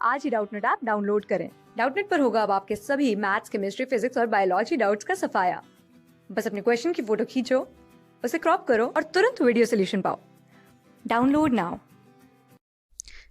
आज ही Doubtnut app download करें। Doubtnut पर होगा अब आपके सभी मैथ्स, केमिस्ट्री, फिजिक्स और बायोलॉजी डाउट्स का सफाया। बस अपने क्वेश्चन की फोटो खींचो, उसे क्रॉप करो और तुरंत वीडियो सोल्यूशन पाओ। Download now.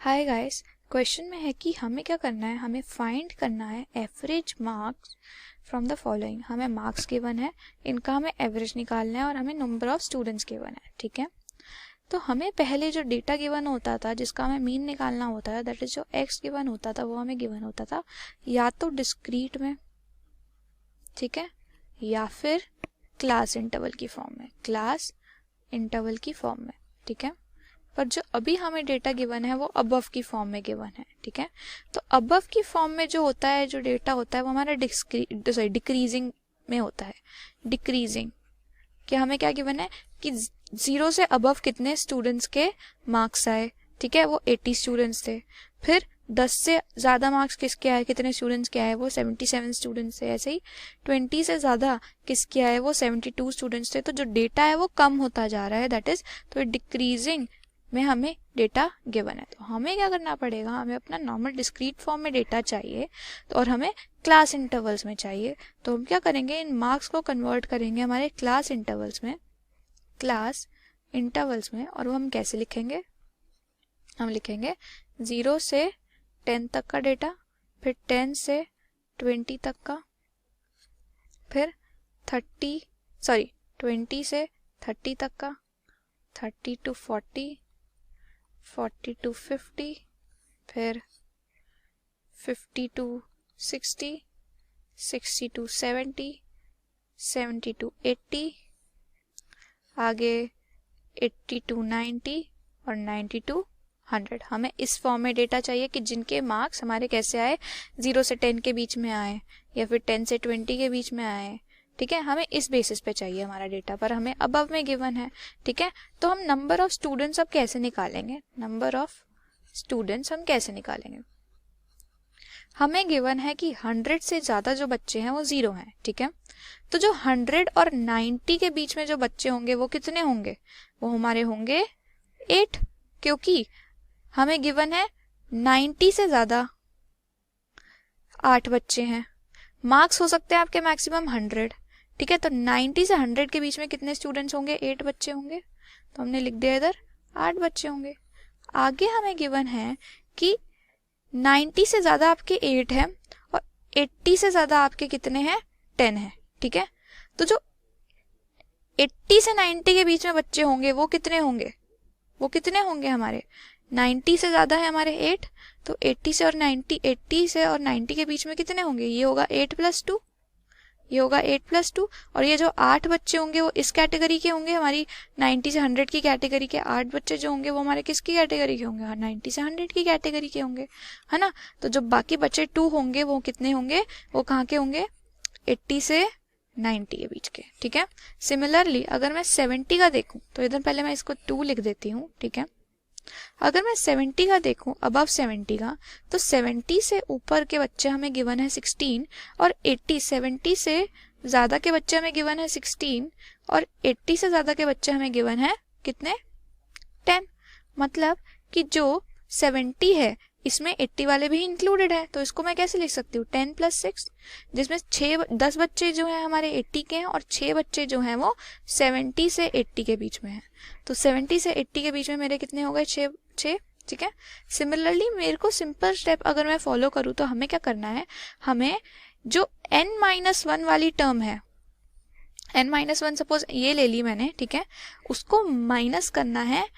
Hi guys, question में है कि हमें क्या करना है, हमें फाइंड करना है average marks from the following. हमें मार्क्स गिवन है, इनका हमें एवरेज निकालना है और हमें नंबर ऑफ स्टूडेंट्स गिवन है। ठीक है, तो हमें पहले जो डेटा गिवन होता था जिसका हमें मीन निकालना होता था, दैट इज जो एक्स गिवन होता था वो हमें गिवन होता था या तो डिस्क्रीट में, ठीक है, या फिर क्लास इंटरवल की फॉर्म में, क्लास इंटरवल की फॉर्म में। ठीक है, पर जो अभी हमें डेटा गिवन है वो अबव की फॉर्म में गिवन है। ठीक है, तो अबव की फॉर्म में जो होता है, जो डेटा होता है वो हमारा डिक्रीजिंग में होता है। डिक्रीजिंग कि हमें क्या गिवन है कि 0 से अबव कितने स्टूडेंट्स के मार्क्स आए। ठीक है, वो 80 स्टूडेंट्स थे। फिर 10 से ज़्यादा मार्क्स किसके आए, कितने स्टूडेंट्स के आए, वो 77 स्टूडेंट्स थे। ऐसे ही 20 से ज़्यादा किसके आए, वो 72 स्टूडेंट्स थे। तो जो डेटा है वो कम होता जा रहा है, दैट इज तो डिक्रीजिंग में हमें डेटा गिवन है। तो हमें क्या करना पड़ेगा, हमें अपना नॉर्मल डिस्क्रीट फॉर्म में डेटा चाहिए और हमें क्लास इंटरवल्स में चाहिए। तो हम क्या करेंगे, इन मार्क्स को कन्वर्ट करेंगे हमारे क्लास इंटरवल्स में, और वो हम कैसे लिखेंगे, हम लिखेंगे 0 से 10 तक का डेटा, फिर 10 से 20 तक का, फिर 20 से 30 तक का, 30 to 40, 40 to 50, फिर 50 to 60, 60 to 70, 70 to 80, आगे 80 to 90 और 90 to 100। हमें इस फॉर्म में डेटा चाहिए कि जिनके मार्क्स हमारे कैसे आए, 0 से 10 के बीच में आए या फिर 10 से 20 के बीच में आए। ठीक है, हमें इस बेसिस पे चाहिए हमारा डेटा, पर हमें अबव में गिवन है। ठीक है, तो हम नंबर ऑफ स्टूडेंट्स अब कैसे निकालेंगे, नंबर ऑफ स्टूडेंट्स हम कैसे निकालेंगे। हमें गिवन है कि 100 से ज़्यादा जो बच्चे हैं वो 0 हैं। ठीक है, तो जो 100 और 90 के बीच में जो बच्चे होंगे वो कितने होंगे, वो हमारे होंगे 8, क्योंकि हमें गिवन है 90 से ज़्यादा 8 बच्चे हैं। मार्क्स हो सकते हैं आपके मैक्सिमम 100। ठीक है, तो 90 से 100 के बीच में कितने स्टूडेंट्स होंगे, 8 बच्चे होंगे। तो हमने लिख दिया इधर 8 बच्चे होंगे। आगे हमें गिवन है कि 90 से ज़्यादा आपके 8 हैं और 80 से ज़्यादा आपके कितने हैं, 10 हैं। ठीक है, तो जो 80 से 90 के बीच में बच्चे होंगे वो कितने होंगे, वो कितने होंगे हमारे, 90 से ज़्यादा है हमारे 8, तो 80 से और 90 के बीच में कितने होंगे, ये होगा 8 + 2, ये होगा 8 + 2। और ये जो 8 बच्चे होंगे वो इस कैटेगरी के होंगे, हमारी 90 से 100 की कैटेगरी के 8 बच्चे जो होंगे वो हमारे किसकी कैटेगरी के होंगे, 90 से 100 की कैटेगरी के होंगे, है ना। तो जो बाकी बचे 2 होंगे वो कितने होंगे, वो कहाँ के होंगे, 80 से 90 के बीच के। ठीक है, सिमिलरली अगर मैं 70 का देखूं तो इधर पहले मैं इसको 2 लिख देती हूँ। ठीक है, अगर मैं 70 का देखूं, अबव 70 का, तो 70 से ऊपर के बच्चे हमें गिवन है 16 और 70 से ज़्यादा के बच्चे हमें गिवन है 16 और 80 से ज़्यादा के बच्चे हमें गिवन है कितने, 10। मतलब कि जो 70 है इसमें 80 वाले भी इंक्लूडेड है, तो इसको मैं कैसे लिख सकती हूँ, 10 + 6, जिसमें 10 बच्चे जो हैं हमारे 80 के हैं और 6 बच्चे जो हैं वो 70 से 80 के बीच में हैं। तो 70 से 80 के बीच में मेरे कितने हो गए, 6। ठीक है, सिमिलरली मेरे को सिंपल स्टेप अगर मैं फॉलो करूँ तो हमें क्या करना है, हमें जो n-1 वाली टर्म है, n-1 सपोज ये ले ली मैंने, ठीक है, उसको माइनस करना है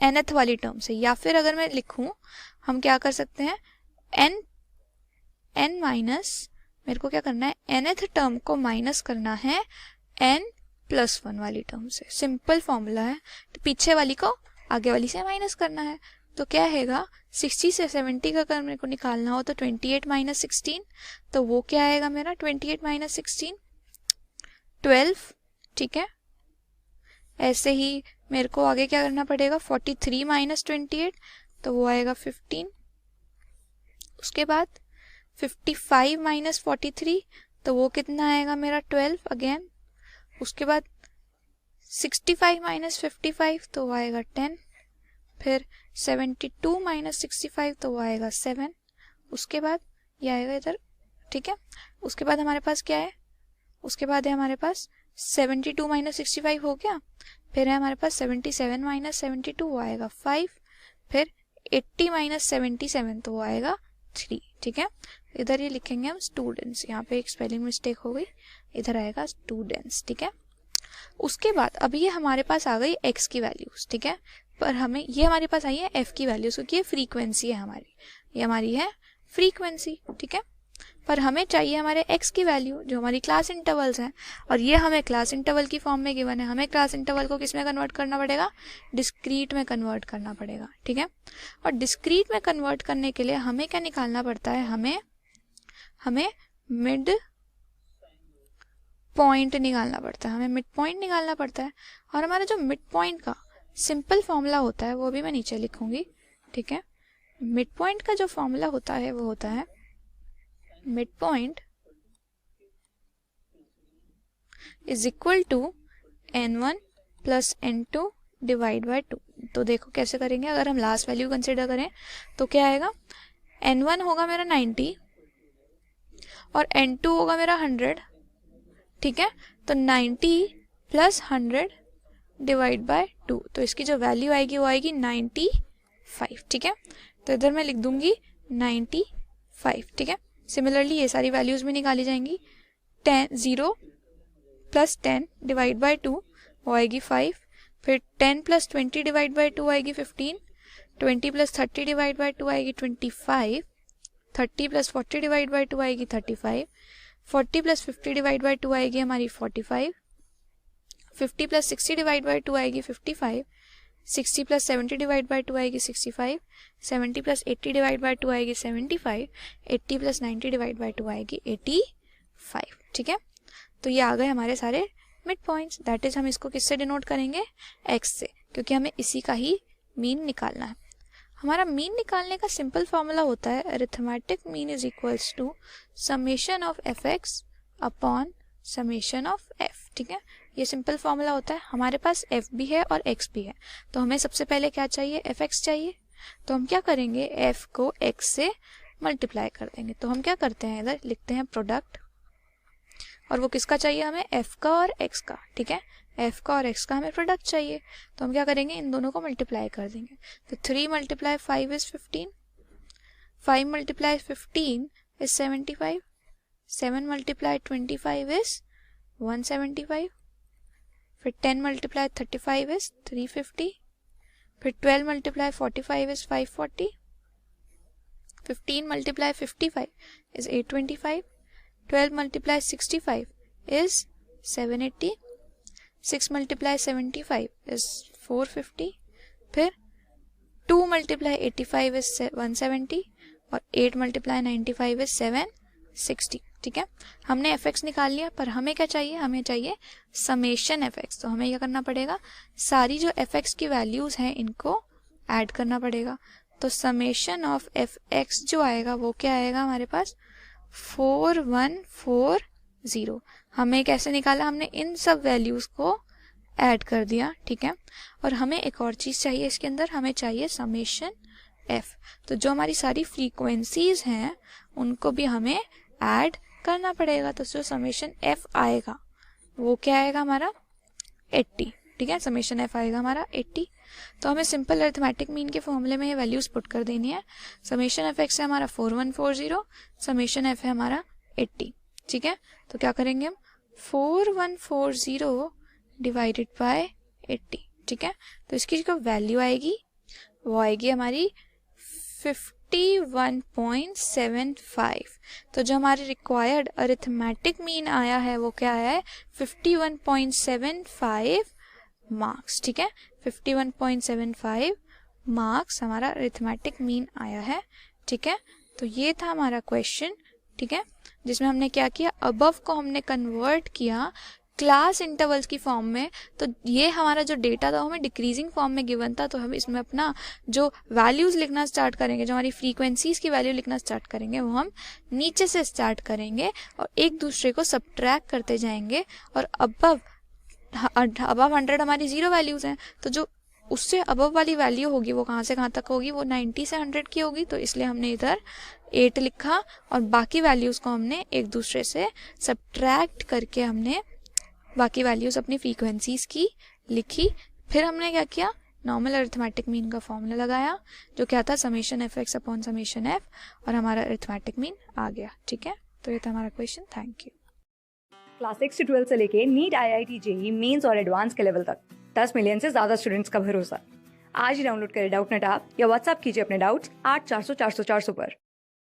nth वाली टर्म से, या फिर अगर मैं लिखूं, हम क्या कर सकते हैं, n माइनस, मेरे को क्या करना है, nth टर्म को माइनस करना है n+1 वाली टर्म से। सिंपल फॉर्मूला है, तो पीछे वाली को आगे वाली से माइनस करना है। तो क्या रहेगा, 60 से 70 का अगर मेरे को निकालना हो तो 28 - 16, तो वो क्या आएगा मेरा, 28 - 16 12। ठीक है, ऐसे ही मेरे को आगे क्या करना पड़ेगा, 43 - 28, तो वो आएगा 15। उसके बाद 55 - 43, तो वो कितना आएगा मेरा, 12 अगेन। उसके बाद 65 - 55, तो वो आएगा 10। फिर 72 माइनस 65 तो वो आएगा 7, उसके बाद ये आएगा इधर, ठीक है। उसके बाद हमारे पास क्या है, उसके बाद है हमारे पास 72 माइनस 65 हो गया, फिर है हमारे पास 77 माइनस 72 वो आएगा 5, फिर 80 माइनस 77 तो वो आएगा 3, ठीक है। इधर ये लिखेंगे हम स्टूडेंट्स, यहाँ पे एक स्पेलिंग मिस्टेक हो गई, इधर आएगा स्टूडेंट्स, ठीक है। उसके बाद अभी ये हमारे पास आ गई x की वैल्यूज, ठीक है, पर हमें ये हमारे पास आई है f की वैल्यूज क्योंकि ये फ्रीक्वेंसी है हमारी, ये हमारी है फ्रीक्वेंसी, ठीक है। पर हमें चाहिए हमारे x की वैल्यू जो हमारी क्लास इंटरवल्स हैं, और ये हमें क्लास इंटरवल की फॉर्म में गिवन है। हमें क्लास इंटरवल को किस में कन्वर्ट करना पड़ेगा, डिस्क्रीट में कन्वर्ट करना पड़ेगा, ठीक है। और डिस्क्रीट में कन्वर्ट करने के लिए हमें क्या निकालना पड़ता है, हमें मिड पॉइंट निकालना पड़ता है, हमें मिड पॉइंट निकालना पड़ता है। और हमारा जो मिड पॉइंट का सिंपल फॉर्मूला होता है वो भी मैं नीचे लिखूंगी, ठीक है। मिड पॉइंट का जो फॉर्मूला होता है वो होता है mid point is equal to n1 plus n2 divide by 2। तो देखो कैसे करेंगे, अगर हम लास्ट वैल्यू कंसिडर करें तो क्या आएगा, n1 होगा मेरा 90 और n2 होगा मेरा 100, ठीक है। तो 90 प्लस 100 डिवाइड बाय 2, तो इसकी जो वैल्यू आएगी वो आएगी 95, ठीक है। तो इधर मैं लिख दूंगी 95, ठीक है। सिमिलरली ये सारी वैल्यूज भी निकाली जाएंगी, 0 प्लस 10 डिवाइड बाय 2 वो आएगी 5, फिर 10 प्लस 20 डिवाइड बाय 2 आएगी 15, 20 प्लस 30 डिवाइड बाय 2 आएगी 25, 30 प्लस 40 डिवाइड बाय 2 आएगी 35, 40 प्लस 50 डिवाइड बाय 2 आएगी हमारी 45, 50 प्लस 60 डिवाइड बाय 2 आएगी 55, 60 प्लस 70 डिवाइड बाय 2 आएगी 65, 70 प्लस 80 डिवाइड बाय 2 आएगी 75, 80 प्लस 90 डिवाइड बाय 2 आएगी 85, ठीक है। तो ये आ गए हमारे सारे मिड पॉइंट्स, दैट इज हम इसको किससे डिनोट करेंगे, x से, क्योंकि हमें इसी का ही मीन निकालना है। हमारा मीन निकालने का सिंपल फॉर्मूला होता है arithmetic mean is equals to summation of fx upon summation of f, ठीक है। ये सिंपल फॉर्मूला होता है। हमारे पास f भी है और x भी है, तो हमें सबसे पहले क्या चाहिए, fx चाहिए। तो हम क्या करेंगे, f को x से मल्टीप्लाई कर देंगे। तो हम क्या करते हैं, इधर लिखते हैं प्रोडक्ट, और वो किसका चाहिए हमें, f का और x का, ठीक है। f का और x का हमें प्रोडक्ट चाहिए, तो हम क्या करेंगे, इन दोनों को मल्टीप्लाई कर देंगे। तो 3 multiply 5 is 15, 5 multiply 15 is 75, 7 multiply 25 is 175, फिर 10 मल्टीप्लाई 35 इज 350, फिर 12 multiply 45 is 540, 15 multiply 55 is 825, 12 multiply 65 is 780, 6 multiply 75 is 450, फिर 2 मल्टीप्लाई 85 इज 170 और 8 मल्टीप्लाई 95 इज 760, ठीक है। हमने fx निकाल लिया, पर हमें क्या चाहिए, हमें चाहिए समेशन fx। तो हमें क्या करना पड़ेगा, सारी जो fx की वैल्यूज हैं इनको ऐड करना पड़ेगा। तो समेशन ऑफ fx जो आएगा वो क्या आएगा हमारे पास, 4140। हमें कैसे निकाला, हमने इन सब वैल्यूज को ऐड कर दिया, ठीक है। और हमें एक और चीज चाहिए इसके अंदर, हमें चाहिए समेशन f। तो जो हमारी सारी फ्रीक्वेंसीज हैं उनको भी हमें ऐड करना पड़ेगा। तो जो समेशन f आएगा वो क्या आएगा हमारा 80, ठीक है। समेशन f आएगा हमारा 80। तो हमें सिंपल अरिथमेटिक मीन के फॉर्मूले में ये वैल्यूज पुट कर देनी है। समेशन एफ एक्स है हमारा 4140, समेशन एफ है हमारा 80, ठीक है। तो क्या करेंगे हम, 4140 डिवाइडेड बाय 80, ठीक है। तो इसकी जो वैल्यू आएगी वो आएगी हमारी 51.75। तो जो हमारे रिक्वायर्ड अरिथमेटिक मीन आया है वो क्या आया है, 51.75 मार्क्स, ठीक है। 51.75 मार्क्स हमारा अरिथमेटिक मीन आया है, ठीक है। तो ये था हमारा क्वेश्चन, ठीक है, जिसमें हमने क्या किया, अबव को हमने कन्वर्ट किया क्लास इंटरवल्स की फॉर्म में। तो ये हमारा जो डेटा था हमें डिक्रीजिंग फॉर्म में गिवन था, तो हम इसमें अपना जो वैल्यूज लिखना स्टार्ट करेंगे, जो हमारी फ्रीक्वेंसीज की वैल्यू लिखना स्टार्ट करेंगे, वो हम नीचे से स्टार्ट करेंगे और एक दूसरे को सबट्रैक्ट करते जाएंगे। और अबव 100 हमारी जीरो वैल्यूज हैं, तो जो उससे अबव वाली वैल्यू होगी वो कहाँ से कहाँ तक होगी, वो 90 से 100 की होगी, तो इसलिए हमने इधर 8 लिखा और बाकी वैल्यूज़ को हमने एक दूसरे से सब्ट्रैक्ट करके हमने बाकी वैल्यूज़ अपनी फ्रीक्वेंसीज़ की लिखी। फिर हमने क्या किया, नॉर्मल अरिथमेटिक मीन का फॉर्मूला लगाया जो क्या था summation F x upon summation F, और हमारा अरिथमेटिक मीन आ गया। ठीक है, तो ये था हमारा क्वेश्चन। Thank you. क्लास 6 से 12 से लेके नीट, IIT, जेईई मेंस और एडवांस के लेवल तक 10 मिलियन से ज्यादा स्टूडेंट्स का भरोसा। आज ही डाउनलोड करें डाउटनेट ऐप या व्हाट्सएप कीजिए अपने डाउट्स 8400 400 400 पर।